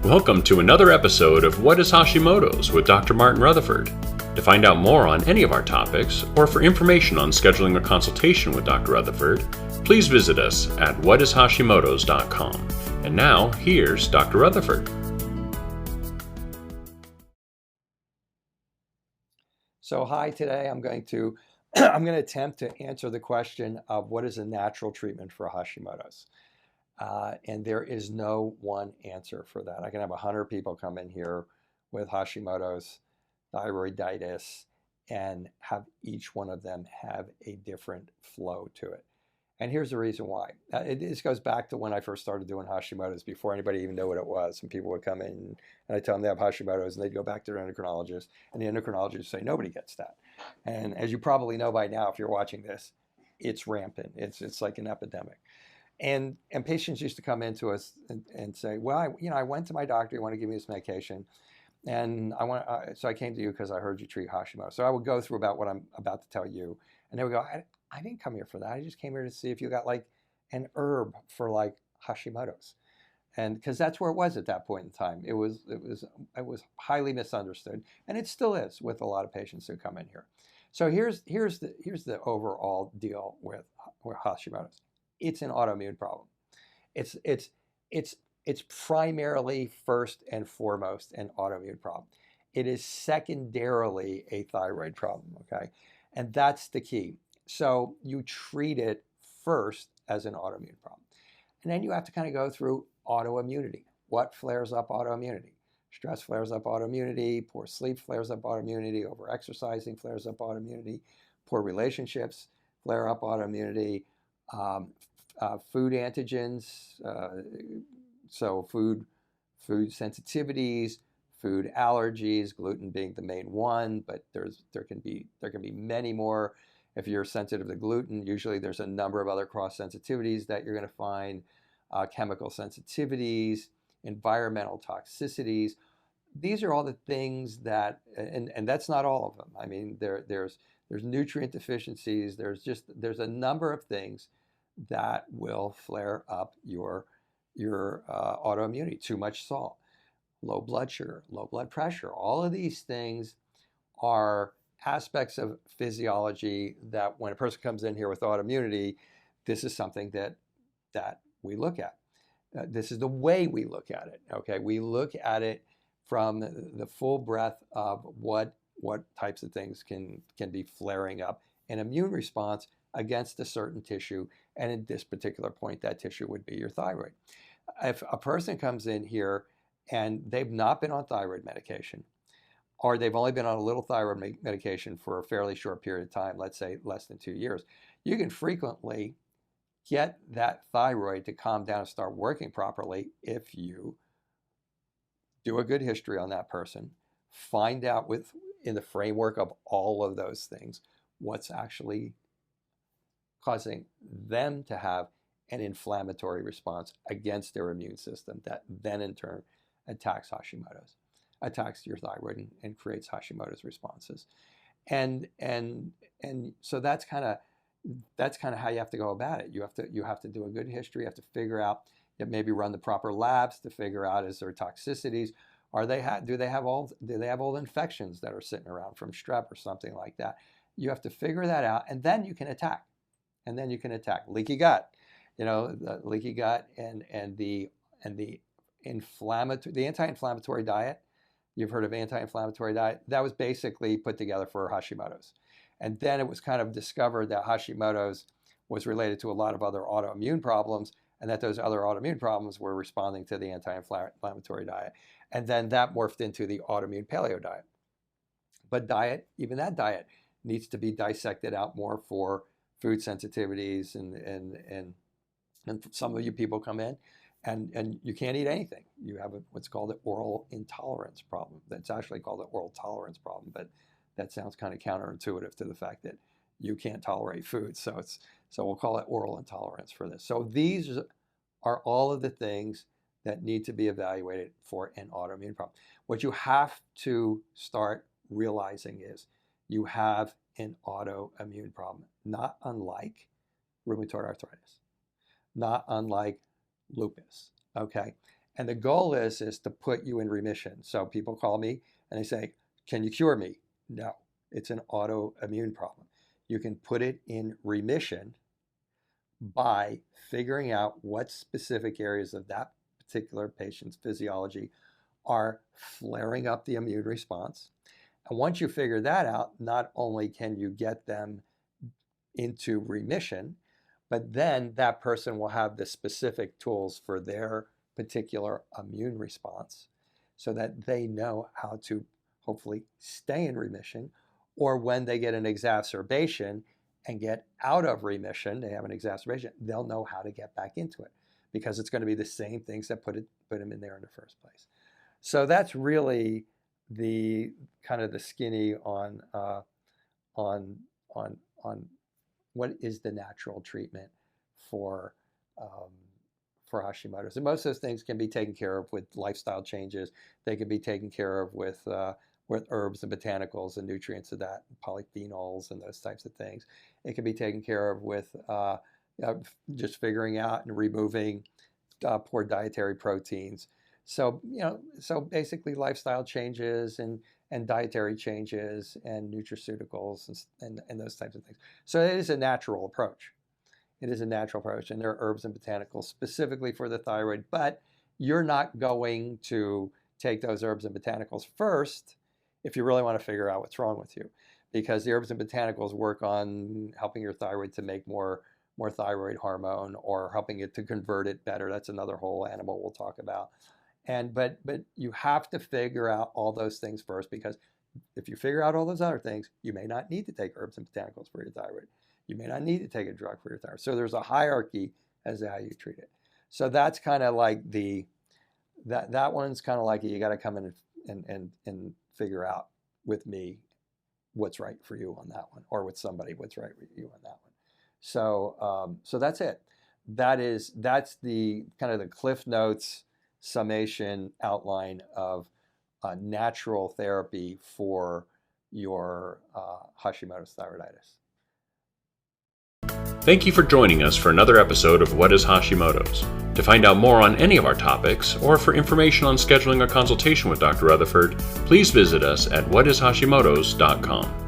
Welcome to another episode of What is Hashimoto's with Dr. Martin Rutherford. To find out more on any of our topics, or for information on scheduling a consultation with Dr. Rutherford, please visit us at whatishashimotos.com. And now, here's Dr. Rutherford. So hi, today I'm going to attempt to answer the question of what is a natural treatment for Hashimoto's. And there is no one answer for that. I can have 100 people come in here with Hashimoto's, thyroiditis, and have each one of them have a different flow to it. And here's the reason why. This goes back to when I first started doing Hashimoto's, before anybody even knew what it was. And people would come in and I tell them they have Hashimoto's, and they'd go back to their endocrinologist, and the endocrinologist would say, nobody gets that. And as you probably know by now, if you're watching this, it's rampant. It's like an epidemic. And patients used to come into us and say, well, I went to my doctor, you want to give me this medication, and so I came to you because I heard you treat Hashimoto. So I would go through about what I'm about to tell you, and they would go, I didn't come here for that. I just came here to see if you got like an herb for like Hashimoto's, and because that's where it was at that point in time. It was highly misunderstood, and it still is with a lot of patients who come in here. So here's the overall deal with Hashimoto's. It's an autoimmune problem. It's primarily, first and foremost, an autoimmune problem. It is secondarily a thyroid problem, okay? And that's the key. So you treat it first as an autoimmune problem. And then you have to kind of go through autoimmunity. What flares up autoimmunity? Stress flares up autoimmunity, poor sleep flares up autoimmunity, overexercising flares up autoimmunity, poor relationships flare up autoimmunity, food antigens, so food sensitivities, food allergies, gluten being the main one, but there can be many more. If you're sensitive to gluten, usually there's a number of other cross sensitivities that you're going to find, chemical sensitivities, environmental toxicities. These are all the things that, and that's not all of them. I mean, there's nutrient deficiencies. There's a number of things that will flare up your autoimmunity. Too much salt, low blood sugar, low blood pressure. All of these things are aspects of physiology that when a person comes in here with autoimmunity, this is something that we look at. This is the way we look at it. Okay, we look at it from the full breadth of what types of things can be flaring up an immune response against a certain tissue, and at this particular point, that tissue would be your thyroid. If a person comes in here and they've not been on thyroid medication, or they've only been on a little thyroid medication for a fairly short period of time, let's say less than 2 years, you can frequently get that thyroid to calm down and start working properly if you do a good history on that person, find out in the framework of all of those things, what's actually causing them to have an inflammatory response against their immune system that then in turn attacks Hashimoto's, attacks your thyroid and creates Hashimoto's responses. And so that's kind of how you have to go about it. You have to do a good history. You have to figure out, maybe run the proper labs to figure out, is there toxicities? Do they have all infections that are sitting around from strep or something like that? You have to figure that out, and then you can attack. Leaky gut, the leaky gut and the anti-inflammatory diet. You've heard of anti-inflammatory diet. That was basically put together for Hashimoto's. And then it was kind of discovered that Hashimoto's was related to a lot of other autoimmune problems, and that those other autoimmune problems were responding to the anti-inflammatory diet. And then that morphed into the autoimmune paleo diet. But even that diet needs to be dissected out more for food sensitivities, and some of you people come in and you can't eat anything. You have what's called an oral intolerance problem. That's actually called an oral tolerance problem, but that sounds kind of counterintuitive to the fact that you can't tolerate food. So we'll call it oral intolerance for this. So these are all of the things that need to be evaluated for an autoimmune problem. What you have to start realizing is you have an autoimmune problem, not unlike rheumatoid arthritis, not unlike lupus, okay? And the goal is to put you in remission. So people call me and they say, can you cure me? No, it's an autoimmune problem. You can put it in remission by figuring out what specific areas of that particular patient's physiology are flaring up the immune response. And once you figure that out, not only can you get them into remission, but then that person will have the specific tools for their particular immune response so that they know how to hopefully stay in remission, or when they get an exacerbation and get out of remission, they have an exacerbation, they'll know how to get back into it because it's going to be the same things that put them in there in the first place. So that's really the kind of the skinny on what is the natural treatment for Hashimoto's. And most of those things can be taken care of with lifestyle changes. They can be taken care of with herbs and botanicals and nutrients of that, polyphenols and those types of things. It can be taken care of with just figuring out and removing poor dietary proteins. So, so basically lifestyle changes and dietary changes and nutraceuticals and those types of things. So it is a natural approach. It is a natural approach, and there are herbs and botanicals specifically for the thyroid, but you're not going to take those herbs and botanicals first if you really want to figure out what's wrong with you, because the herbs and botanicals work on helping your thyroid to make more thyroid hormone or helping it to convert it better. That's another whole animal we'll talk about. But you have to figure out all those things first, because if you figure out all those other things, you may not need to take herbs and botanicals for your thyroid. You may not need to take a drug for your thyroid. So there's a hierarchy as to how you treat it. So that's kind of like that one's kind of like you got to come in and figure out with me what's right for you on that one, or with somebody what's right with you on that one. So so that's it. That's the kind of the Cliff Notes summation outline of natural therapy for your Hashimoto's thyroiditis. Thank you for joining us for another episode of What is Hashimoto's? To find out more on any of our topics, or for information on scheduling a consultation with Dr. Rutherford, please visit us at whatishashimotos.com.